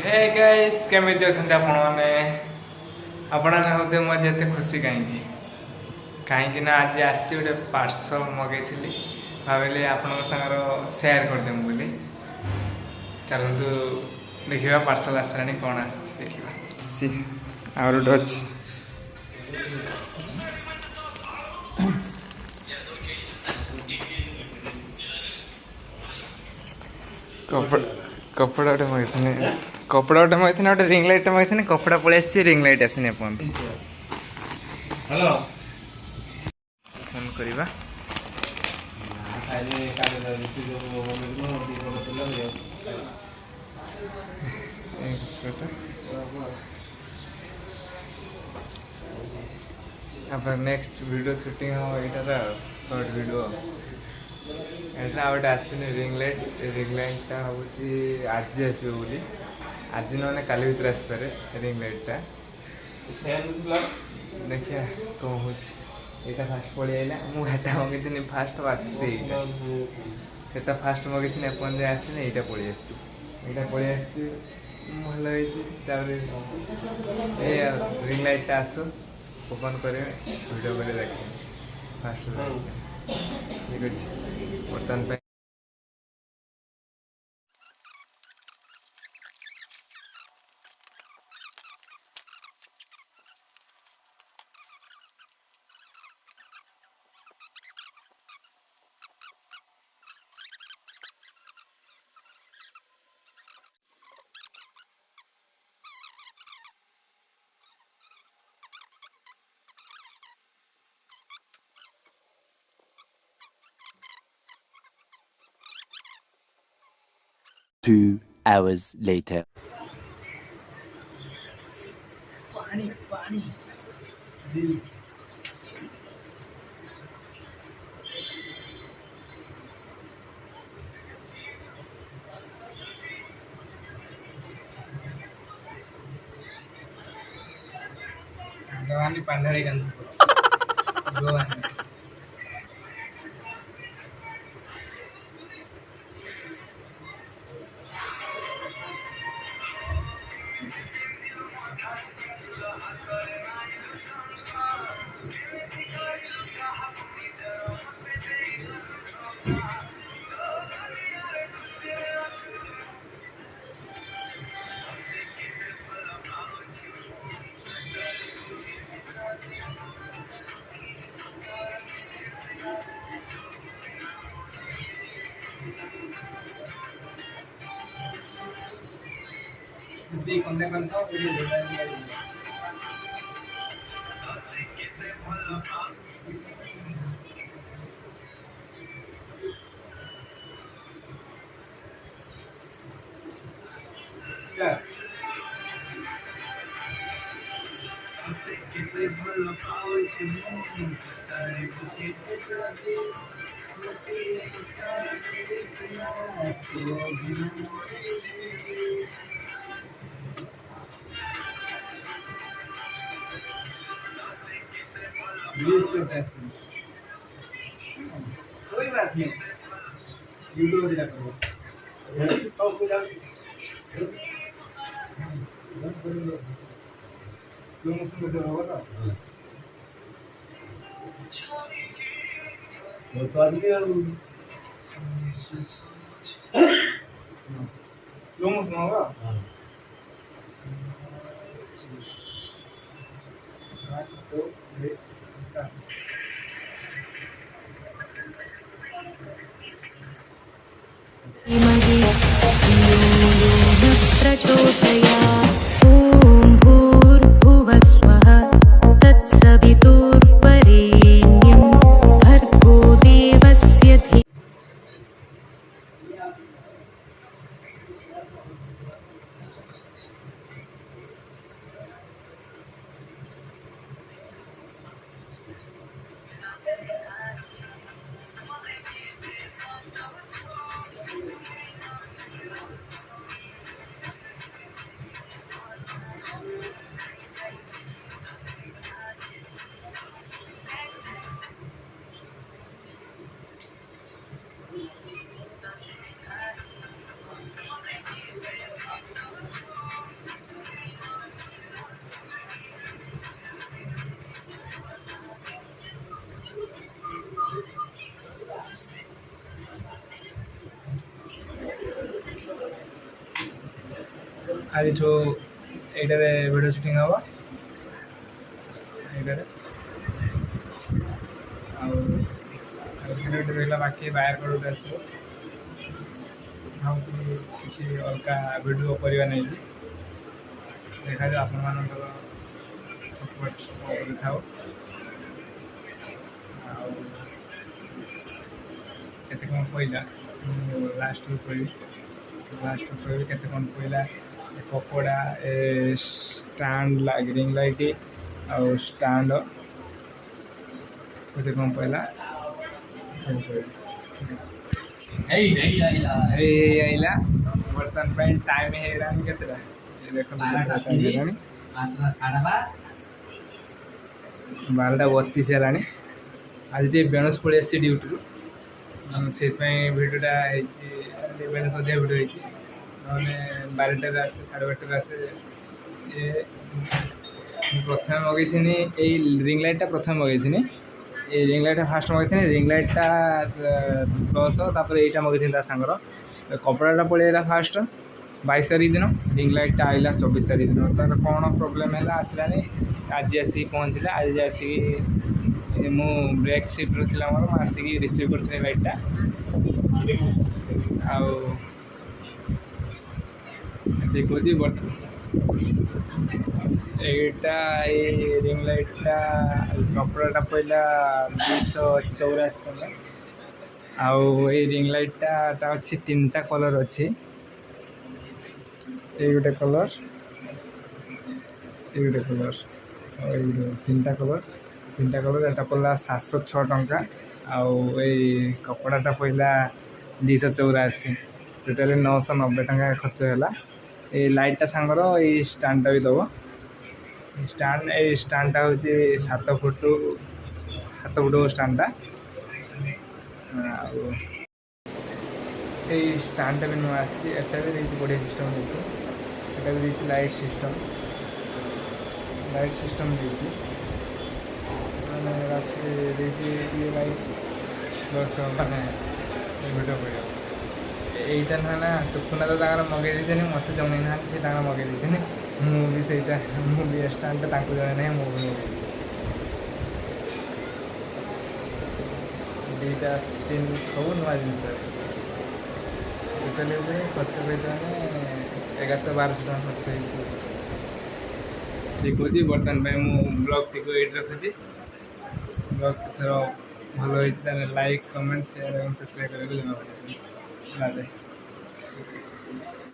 Hey guys केमिति अछंती आपण माने आपण होते म जेते खुशी कहीं ना आज आसी गोटे पार्सल मगैली भाविली आपण संगर सेयार करदेमु बोली चलतु देखा पार्सल आसला कौन आस देखा और गोटे अच्छी कपड़ा गोटे मगनी कपड़ा गोटे मगनी गोटे रिंग लाइट मगनी कपड़ा पलि आसी रिंग लाइट आसनी आप हेलो फोन करवा नेक्स्ट वीडियो शूटिंग हम यहाँ शॉर्ट वीडियो एटा गोटे आसनी रिंग लाइटा हूँ आज आसो बोली आज ना काली भर आसपे रिंग लाइटा देखिए कौन हो यहाँ फास्ट पलि आईला मुझे मगेनी फास्ट आसटा फास्ट मगेनी अपन आसने यहाँ पलि पलि भल रिंग लाइटा आसो ओपन करें वीडियो कर देखें फास्ट ठीक अच्छे बर्तमान 2 hours later. पानी पानी दिल Dawani पंधड़ी गंत गोवानी Hindi konde kanta video कोई बात नहीं वीडियो दिला करो स्लो मोशन में होगा ना तो आज के स्लो मोशन होगा तो स्टार्ट प्रचोदयात् ॐ भूर्भुवः स्वः तत्सवितुर्वरेण्यं भर्गो देवस्य धीमहि ଆଜିଠୁ ଏଇଟାରେ ଭିଡ଼ିଓ ସୁଟିଂ ହେବ ଏଇଟାରେ ଆଉ ଭିଡ଼ିଓଟି ରହିଲା ବାକି ବାହାର ଗୋଟେ ଆସିବ ଭାବୁଛି କିଛି ଅଲଗା ଭିଡ଼ିଓ କରିବା ନେଇକି ଦେଖାଯାଉ ଆପଣମାନଙ୍କର ସପୋର୍ଟ କରିଥାଉ ଆଉ କେତେ କ'ଣ ପଇଲା ମୁଁ ଲାଷ୍ଟକୁ କହିବି କେତେ କ'ଣ ପଇଲା କପଡ଼ା ଷ୍ଟାଣ୍ଡ ରିଙ୍ଗ ଲାଇଟ୍ ଆଉ ଷ୍ଟାଣ୍ଡ କେତେ କ'ଣ ପଇଲା ସବୁ କହିବି ହେଇ ଆଇଲା ବର୍ତ୍ତମାନ ପାଇଁ ଟାଇମ୍ ହେଇଗଲାଣି କେତେଟା ଦେଖନ୍ତୁ 12:32 ହେଲାଣି ଆଜି ଟିକେ ବେଣୁସ ପଳେଇ ଆସିଛି ଡ୍ୟୁଟିରୁ ସେଥିପାଇଁ ଭିଡ଼ିଓଟା ହେଇଛି ବେଣୁସ ଅଧିକା ଭିଡ଼ିଓ ହେଇଛି ନହେଲେ 12ଟାରେ ଆସେ 12:30ରେ ଆସେ ମୁଁ ପ୍ରଥମେ ମଗେଇଥିଲି ଏଇ ରିଙ୍ଗ ଲାଇଟ୍ଟା ପ୍ରଥମେ ମଗେଇଥିଲି এই রিং লাইটটা ফার্স্ট মগাইଥିଲି রিং লাইটটা ପ୍ଲସ୍ ତାପରେ ଏଇଟା ମଗେଇଥିଲି ତା ସାଙ୍ଗର କପଡ଼ାଟା ପଳେଇଲା ଫାଷ୍ଟ 22 ତାରିଖ ଦିନ ରିଙ୍ଗ ଲାଇଟ୍ଟା ଆଇଲା 24 ତାରିଖ ଦିନ ତାର କ'ଣ ପ୍ରୋବ୍ଲେମ୍ ହେଲା ଆସିଲାନି ଆଜି ଆସିକି ପହଞ୍ଚିଲା ଆଜି ଆସିକି ମୁଁ ବ୍ରେକ୍ ସିଫ୍ଟରେ ଥିଲା ମୋର ମୁଁ ଆସିକି ରିସିଭ୍ କରିଥିଲି ଲାଇଟ୍ଟା ଆଉ ଦେଖୁଛି এইটা এই রিং লাইটটা কপড়াটা পইলা 284 ଟଙ୍କା ଆଉ ଏଇ ରିଙ୍ଗ ଲାଇଟ୍ଟା ଅଛି 3ଟା କଲର୍ ଅଛି ଏଇ ଗୋଟେ କଲର୍ ଆଉ ଏଇ 3ଟା କଲର୍ ଏଇଟା ପଡ଼ିଲା 706 ଟଙ୍କା ଆଉ ଏଇ କପଡ଼ାଟା ପଡ଼ିଲା 284 ଟୋଟାଲି 990 ଟଙ୍କା ଖର୍ଚ୍ଚ ହେଲା ଏଇ ଲାଇଟ୍ଟା ସାଙ୍ଗର ଏଇ ଷ୍ଟାଣ୍ଡଟା ବି ଦେବ ଏଇ ଷ୍ଟାଣ୍ଡଟା ହେଉଛି 7 ଫୁଟ ଷ୍ଟାଣ୍ଡଟା ଆଉ ଏଇ ଷ୍ଟାଣ୍ଡଟା ବି ନୂଆ ଆସିଛି ଏଟା ବି ଦେଇଛି ବଢ଼ିଆ ସିଷ୍ଟମ୍ ଦେଇଛି ଏଟା ବି ଦେଇଛି ଲାଇଟ୍ ସିଷ୍ଟମ୍ ଦେଇଛି ମାନେ ରାତିରେ ଦେଇଛି ଇଏ ଲାଇଟ୍ ପ୍ଲସ୍ ମାନେ ଭିଡ଼ିଓ କରିବା এইটা না ଟୁକୁନା ତ ତାଙ୍କର ମଗେଇ ଦେଇଛନ୍ତି ମୋତେ ଜଣେଇ ନାହାନ୍ତି ସେ ତାଙ୍କର ମଗେଇ ଦେଇଛନ୍ତି ମୁଁ ବି ଷ୍ଟାଣ୍ଡଟା ତାଙ୍କୁ ଜଣେଇ ନାହିଁ ମୁଁ ବି ମଗେଇ ଦେଇଛି 2ଟା 3 ସବୁ ନୂଆ ଜିନିଷ ଟୋଟାଲି ଏବେ ଖର୍ଚ୍ଚ କରିଥାନେ 1100-1200 ଟଙ୍କା ଖର୍ଚ୍ଚ ହେଇଛି ଦେଖୁଛି ବର୍ତ୍ତମାନ ପାଇଁ ମୁଁ ବ୍ଲଗ୍ଟିକୁ ଏଇଠି ରଖୁଛି ବ୍ଲଗ୍ଟି ଥର ଭଲ ହେଇଛି ତାହେଲେ ଲାଇକ୍ କମେଣ୍ଟ ସେୟାର ଏବଂ ସବସ୍କ୍ରାଇବ୍ କରିବାକୁ ଜମା ପଡ଼ିବନି।